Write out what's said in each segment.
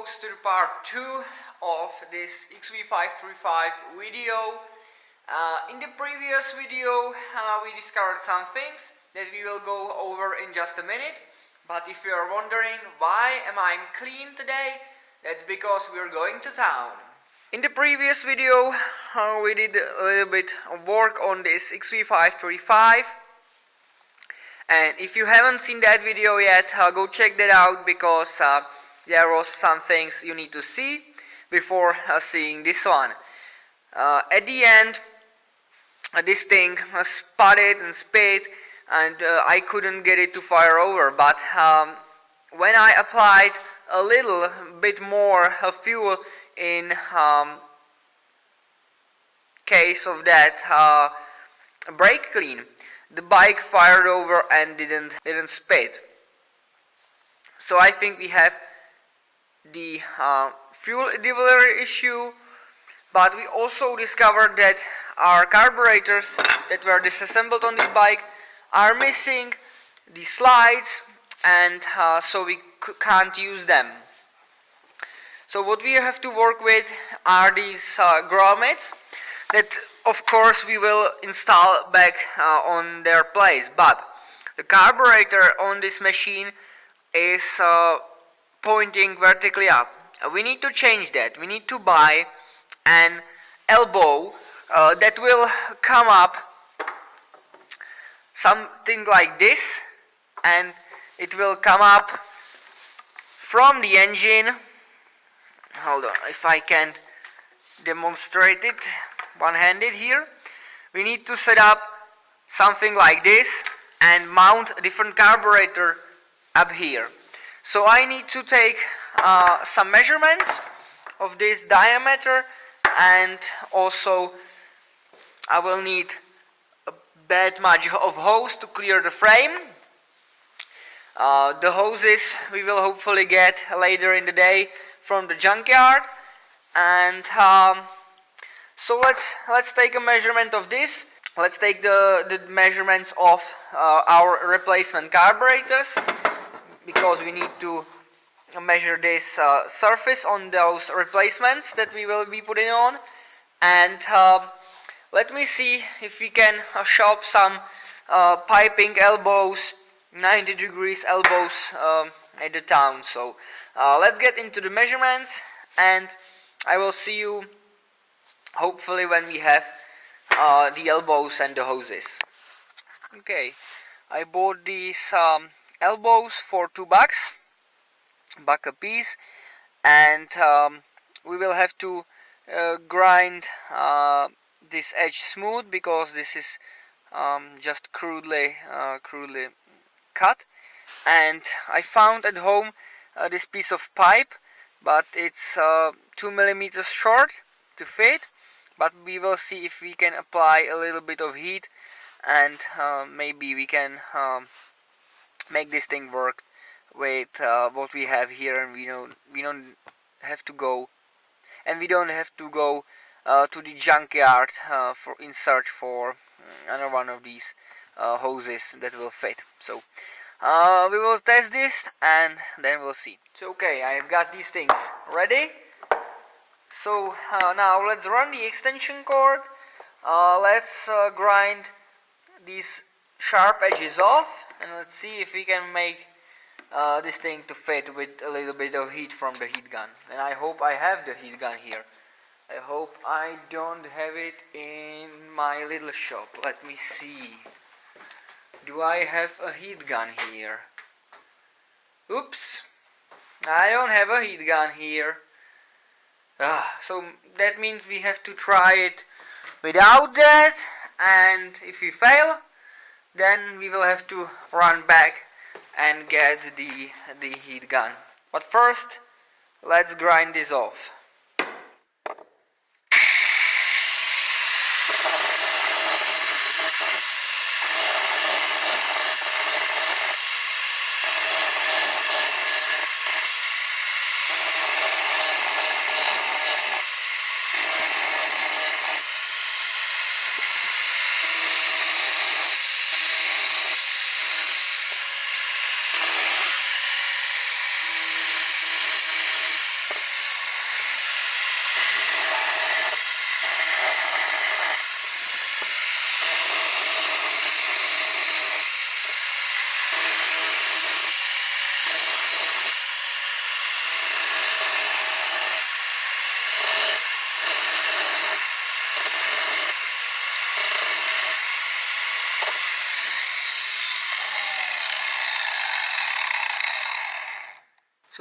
folks, to the part 2 of this XV535 video. In the previous video we discovered some things that we will go over in just a minute. But if you are wondering why am I clean today, that's because we are going to town. In the previous video we did a little bit of work on this XV535. And if you haven't seen that video yet, go check that out, because there was some things you need to see before seeing this one. At the end, this thing sputtered and spit, and I couldn't get it to fire over. But when I applied a little bit more fuel in case of that brake clean, the bike fired over and didn't spit. So I think we have the fuel delivery issue, but we also discovered that our carburetors that were disassembled on this bike are missing the slides, and so we can't use them. So what we have to work with are these grommets that of course we will install back on their place, but the carburetor on this machine is pointing vertically up. We need to change that. We need to buy an elbow that will come up something like this, and it will come up from the engine. Hold on, if I can demonstrate it one-handed here. We need to set up something like this and mount a different carburetor up here. So I need to take some measurements of this diameter, and also I will need that much of hose to clear the frame. The hoses we will hopefully get later in the day from the junkyard, and so let's take a measurement of this. Let's take the measurements of our replacement carburetors, because we need to measure this surface on those replacements that we will be putting on. And let me see if we can shop some piping elbows, 90 degrees elbows at the town. So let's get into the measurements, and I will see you hopefully when we have the elbows and the hoses. Okay, I bought these elbows for $2, $1 a piece, and we will have to grind this edge smooth, because this is just crudely cut. And I found at home this piece of pipe, but it's 2 millimeters short to fit. But we will see if we can apply a little bit of heat, and maybe we can make this thing work with what we have here, and we don't have to go to the junkyard in search for another one of these hoses that will fit. So we will test this and then we'll see. So okay, I've got these things ready. So now let's run the extension cord. Let's grind these sharp edges off, and let's see if we can make this thing to fit with a little bit of heat from the heat gun. And I hope I have the heat gun here. I hope I don't have it in my little shop. Let me see. Do I have a heat gun here? Oops, I don't have a heat gun here. So that means we have to try it without that, and if we fail, then we will have to run back and get the heat gun. But first, let's grind this off.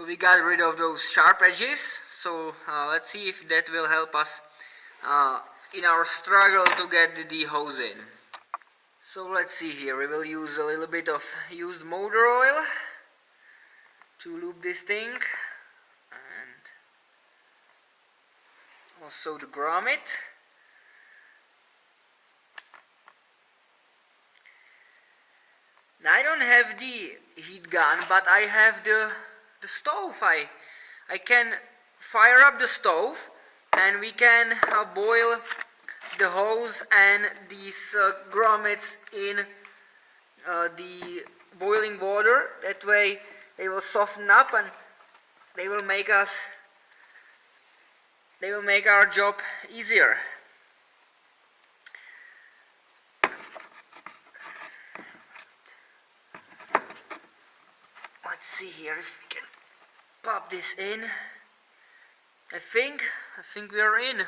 So we got rid of those sharp edges. So let's see if that will help us in our struggle to get the hose in. So let's see here, we will use a little bit of used motor oil to lube this thing, and also the grommet. Now I don't have the heat gun, but I have the stove. I can fire up the stove and we can boil the hose and these grommets in the boiling water. That way they will soften up and they will make our job easier. Let's see here if we can pop this in. I think we are in.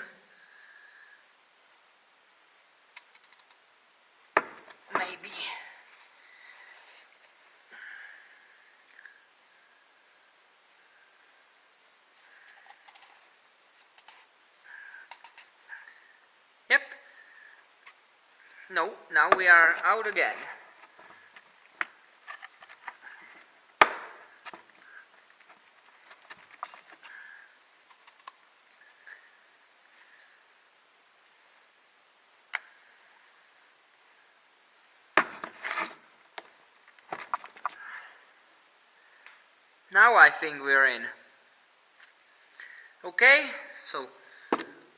Maybe. Yep. No, now we are out again. Now I think we're in. Okay, so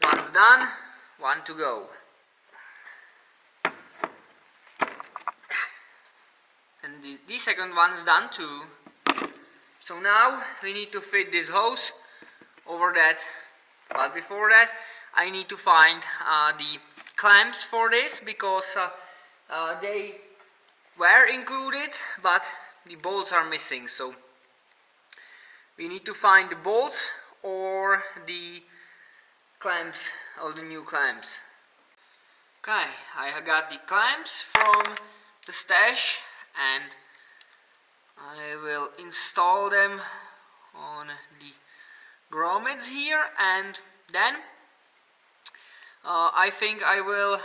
one's done, one to go. And the second one's done too. So now we need to fit this hose over that. But before that, I need to find the clamps for this, because they were included, but the bolts are missing. So we need to find the bolts or the clamps, or the new clamps. Okay, I got the clamps from the stash and I will install them on the grommets here, and then I think I will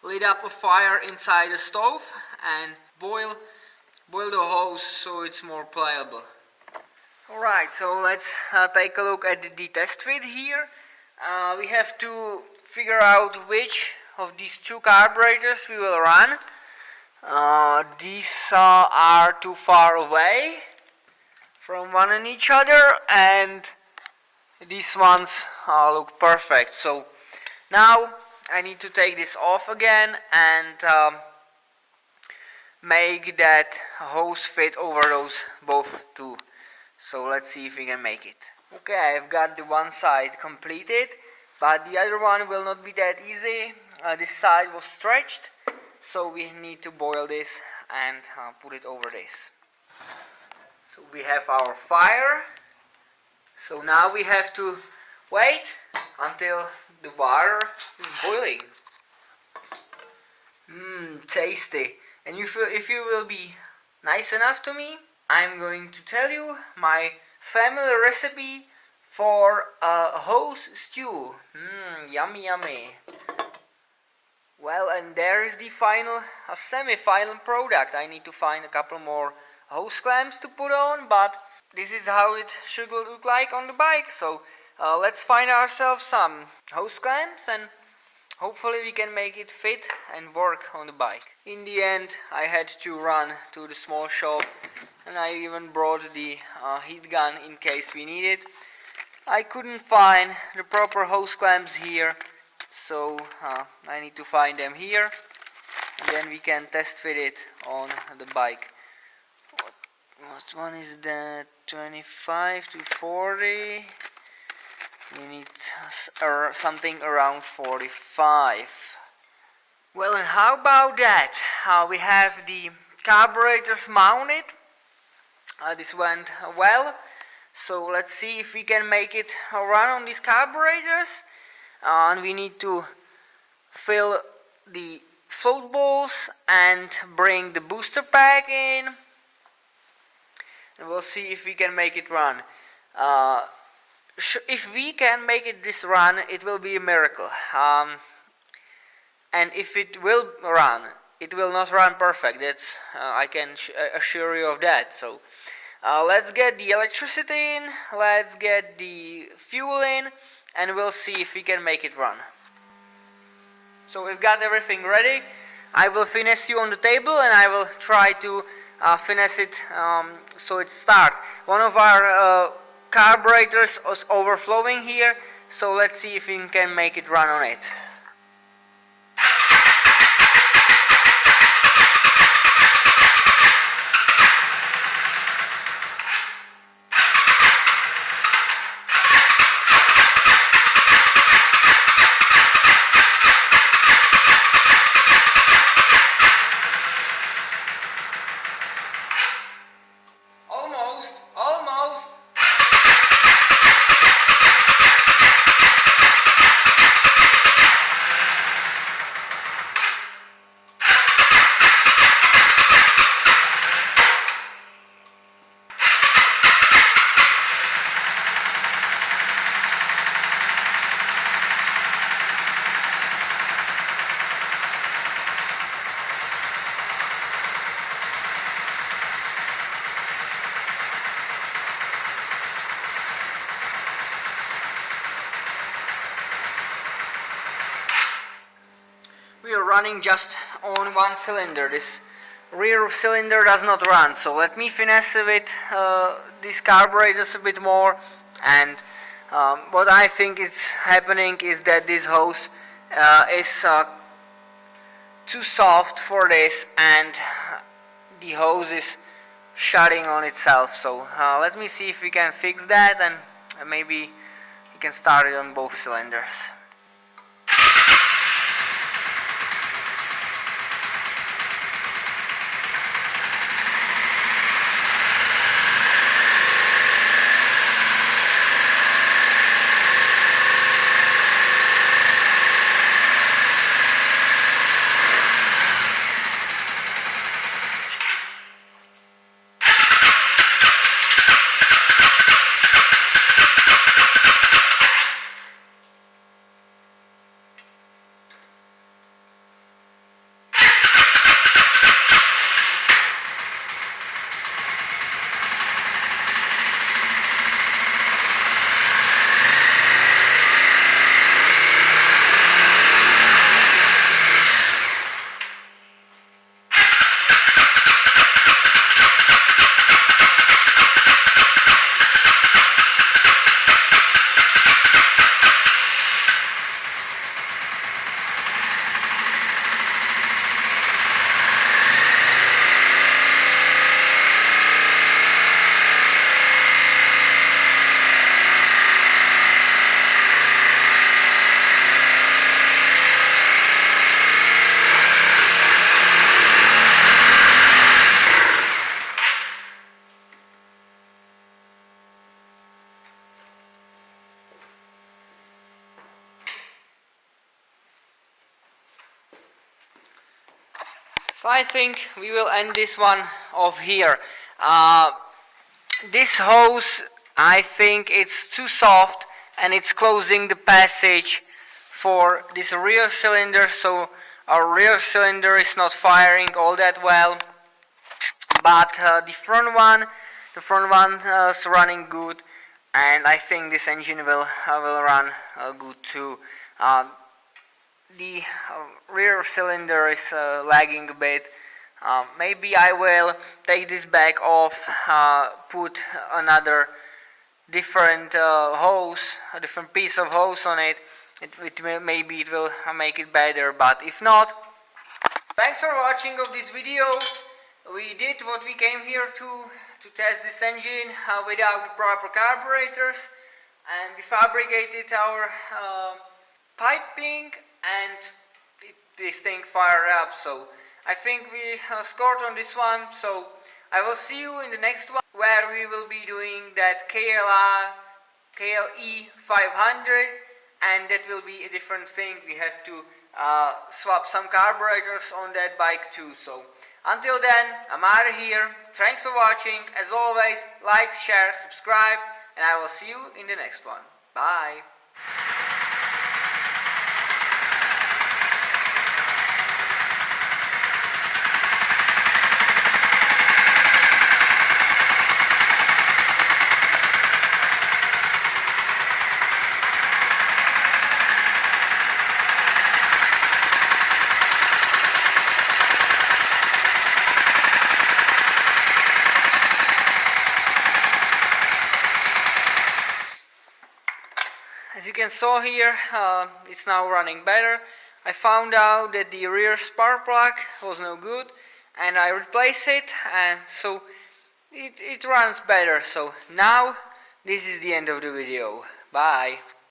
lit up a fire inside the stove and boil the hose so it's more pliable. Alright, so let's take a look at the test fit here. We have to figure out which of these two carburetors we will run. These are too far away from one and each other, and these ones look perfect. So now I need to take this off again and make that hose fit over those both two. So let's see if we can make it. Okay, I've got the one side completed, but the other one will not be that easy. This side was stretched, so we need to boil this and put it over this. So we have our fire. So now we have to wait until the water is boiling. Tasty. And if you will be nice enough to me, I'm going to tell you my family recipe for a hose stew. Yummy, yummy. Well, and there is the semi-final product. I need to find a couple more hose clamps to put on, but this is how it should look like on the bike. So let's find ourselves some hose clamps and hopefully we can make it fit and work on the bike. In the end, I had to run to the small shop, and I even brought the heat gun in case we need it. I couldn't find the proper hose clamps here, so I need to find them here, and then we can test fit it on the bike. What one is that? 25 to 40. We need something around 45. Well, and how about that? We have the carburetors mounted. This went well. So let's see if we can make it run on these carburetors. And we need to fill the float balls and bring the booster pack in. and we'll see if we can make it run. If we can make this run, it will be a miracle. And if it will run, it will not run perfect. That's I can assure you of that. So let's get the electricity in, let's get the fuel in, and we'll see if we can make it run. So we've got everything ready. I will finesse you on the table, and I will try to finesse it so it starts. One of our carburetors is overflowing here, so let's see if we can make it run on it. Almost. We are running just on one cylinder. This rear cylinder does not run, so let me finesse with these carburetors a bit more. And what I think is happening is that this hose is too soft for this, and the hose is shutting on itself. So let me see if we can fix that, and maybe we can start it on both cylinders. So I think we will end this one off here. This hose, I think it's too soft, and it's closing the passage for this rear cylinder, so our rear cylinder is not firing all that well. But the front one is running good, and I think this engine will run good too. The rear cylinder is lagging a bit. Maybe I will take this back off, put another different hose, a different piece of hose on it. Maybe it will make it better, but if not, thanks for watching of this video. We did what we came here to test this engine without the proper carburetors, and we fabricated our piping, and this thing fired up. So I think we scored on this one. So I will see you in the next one, where we will be doing that KLE 500, and that will be a different thing. We have to swap some carburetors on that bike too. So Until then, I'm out of here. Thanks for watching. As always, like, share, subscribe, and I will see you in the next one. Bye. As you can saw here, it's now running better. I found out that the rear spark plug was no good, and I replaced it, and so it runs better. So now this is the end of the video. Bye.